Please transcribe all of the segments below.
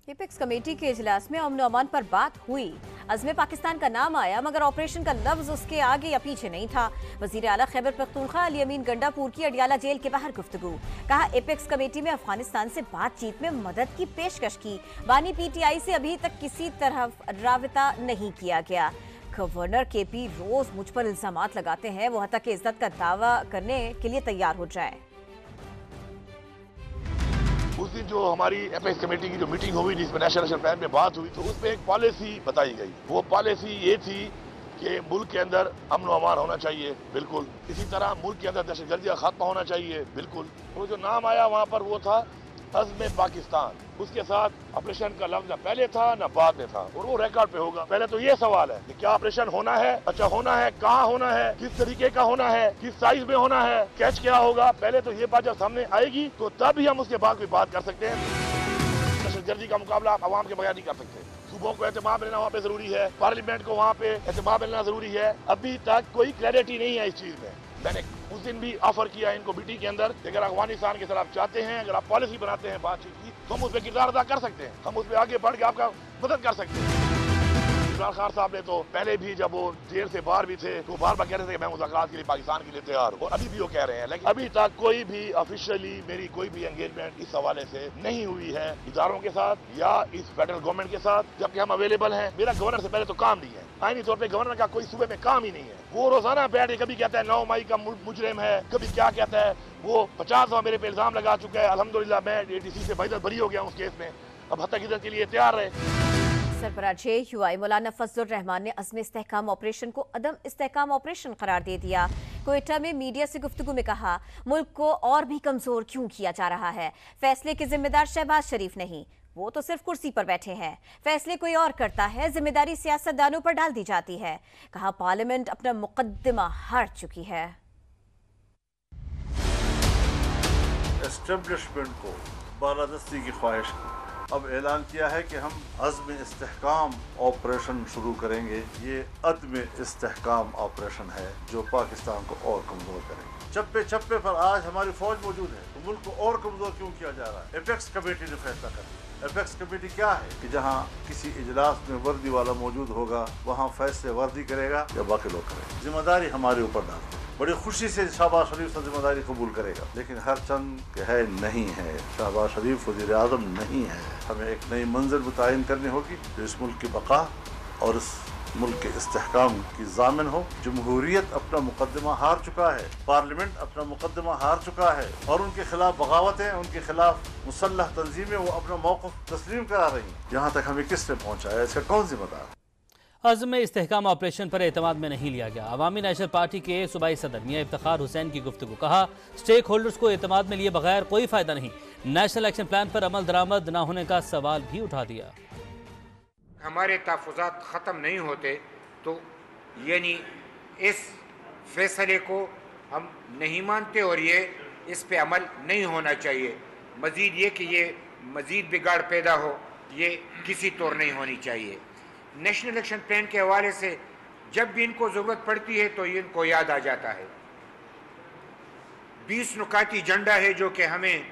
Apex committee के इजलास में अमन अमान पर बात हुई। अज़्म पाकिस्तान का नाम आया मगर ऑपरेशन का लफ्ज उसके आगे या पीछे नहीं था। वजीर आला खैबर पख्तूनख्वा अली अमीन गंडापुर की अडियाला जेल के बाहर गुफ्तगू। कहा एपेक्स कमेटी में अफगानिस्तान से बातचीत में मदद की पेशकश की। बानी पीटीआई से अभी तक किसी तरह राबता नहीं किया गया। गवर्नर केपी रोज मुझ पर इल्जामात लगाते हैं, वो हत्ता के इज्जत का दावा करने के लिए तैयार हो जाए। उस दिन जो हमारी एपेक्स कमेटी की जो मीटिंग हुई जिसमें नेशनल एक्शन प्लान पे बात हुई, तो उसमें एक पॉलिसी बताई गई। वो पॉलिसी ये थी कि मुल्क के अंदर अमन व अमान होना चाहिए, बिल्कुल। इसी तरह मुल्क के अंदर दहशतगर्दी का खात्मा होना चाहिए, बिल्कुल। वो जो नाम आया वहाँ पर वो था अज़्म पाकिस्तान। उसके साथ ऑपरेशन का लफ्ज न पहले था न बाद में था, और वो रिकॉर्ड पे होगा। पहले तो ये सवाल है कि क्या ऑपरेशन होना है, अच्छा होना है, कहाँ होना है, किस तरीके का होना है, किस साइज में होना है, कैच क्या होगा। पहले तो ये बात जब सामने आएगी तो तब ही हम उसके बाद कोई बात कर सकते हैं। दहशतगर्दी का मुकाबला आप आवाम के बगैर नहीं कर सकते। सूबों को एहतमाम लेना वहाँ पे जरूरी है, पार्लियामेंट को वहाँ पे एहतमाम लेना जरूरी है। अभी तक कोई क्लैरिटी नहीं है इस चीज में। मैंने उस दिन भी ऑफर किया इनको मीटिंग के अंदर, अगर अफगानिस्तान के साथ आप चाहते हैं, अगर आप पॉलिसी बनाते हैं बातचीत की, तो हम उस पर किरदार अदा कर सकते हैं, हम उस पर आगे बढ़ के आपका मदद कर सकते हैं। इमरान खान साहब ने तो पहले भी जब वो जेल से बाहर भी थे तो बार बार कह रहे थे कि मैं मुज़ाकरात के लिए पाकिस्तान के लिए तैयार हूँ, और अभी भी वो कह रहे हैं। लेकिन अभी तक कोई भी ऑफिशियली मेरी कोई भी एंगेजमेंट इस हवाले से नहीं हुई है इदारों के साथ या इस फेडरल गवर्नमेंट के साथ, जबकि हम अवेलेबल हैं। मेरा गवर्नर से पहले तो काम नहीं है, आईनी तौर पर गवर्नर का कोई सूबे में काम ही नहीं है। वो रोजाना बैठ के कभी कहता है 9 मई का मुजरिम है, कभी क्या कहता है। वो 50 दफा मेरे पे इल्जाम लगा चुका है। अल्हम्दुलिल्लाह मैं एडीसी से बरी हो गया उस केस में। अब हत्या की के लिए तैयार है। सरबराह यूआई मौलाना फजलुर रहमान ने अज़्म इस्तेहकाम ऑपरेशन को अदम इस्तेहकाम ऑपरेशन करार दे दिया। कोयटा में मीडिया से गुफ्तगू में कहा, मुल्क को और भी कमजोर क्यों किया जा रहा है। फैसले के जिम्मेदार शहबाज शरीफ नहीं, वो तो सिर्फ कुर्सी पर बैठे हैं। फैसले कोई और करता है, जिम्मेदारी सियासतदानों पर डाल दी जाती है। कहा पार्लियामेंट अपना मुकद्दमा हार चुकी है। एस्टेब्लिशमेंट को बालादस्ती की ख्वाहिश अब ऐलान किया है कि हम अज़्म इस्तेहकाम ऑपरेशन शुरू करेंगे। ये अदम इस्तेहकाम ऑपरेशन है जो पाकिस्तान को और कमज़ोर करेंगे। चप्पे चप्पे पर आज हमारी फौज मौजूद है, तो मुल्क को और कमज़ोर क्यों किया जा रहा है। एपेक्स कमेटी ने फैसला कर दिया। एपेक्स कमेटी क्या है कि जहाँ किसी इजलास में वर्दी वाला मौजूद होगा वहाँ फैसले वर्दी करेगा या बाकी लोग करेंगे। जिम्मेदारी हमारे ऊपर डालते हैं। बड़ी खुशी से शहबाज शरीफ से जिम्मेदारी कबूल करेगा, लेकिन हर चंद है नहीं है। शहबाज शरीफ वज़ीर आज़म नहीं है। हमें एक नई मंजिल मुतय्यन करनी होगी जो इस मुल्क की बका और इस मुल्क के इस्तेहकाम की ज़ामिन हो। जमहूरियत अपना मुकदमा हार चुका है, पार्लियामेंट अपना मुकदमा हार चुका है, और उनके खिलाफ बगावतें, उनके खिलाफ मुसल्लह तंजीमें वो अपना मौक़िफ़ तस्लीम करा रही हैं। यहाँ तक हमें किसने पहुँचाया, इसका कौन जिम्मेदार। अज़्म इस्तेहकाम ऑपरेशन पर एतमाद में नहीं लिया गया। अवामी नेशनल पार्टी के सूबाई सदर मियां इफ्तिखार हुसैन की गुफ्तगू। कहा स्टेक होल्डर्स को एतमाद में लिए बगैर कोई फ़ायदा नहीं। नेशनल एक्शन प्लान पर अमल दरामद न होने का सवाल भी उठा दिया। हमारे तहफ़्फ़ुज़ात ख़त्म नहीं होते तो यानी इस फैसले को हम नहीं मानते और ये इस पे अमल नहीं होना चाहिए। मज़ीद ये कि ये मज़ीद बिगाड़ पैदा हो, ये किसी तौर नहीं होनी चाहिए। नेशनल एक्शन प्लान के हवाले से जब भी इनको ज़रूरत पड़ती है तो इनको याद आ जाता है। 20 नुकाती एजेंडा है जो कि हमें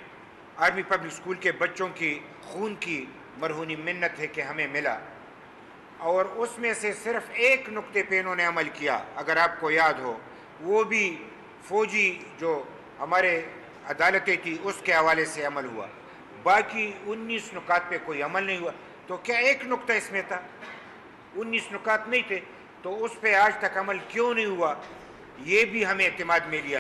आर्मी पब्लिक स्कूल के बच्चों की खून की मरहूनी मिन्नत है कि हमें मिला, और उसमें से सिर्फ एक नुक्ते पे इन्होंने अमल किया। अगर आपको याद हो, वो भी फ़ौजी जो हमारे अदालतें थी उसके हवाले से अमल हुआ। बाकी 19 नुकात पे कोई अमल नहीं हुआ। तो क्या एक नुक्ता इसमें था? 19 नुकात नहीं थे, तो उस पर आज तक अमल क्यों नहीं हुआ, ये भी हमें एतमाद में लिया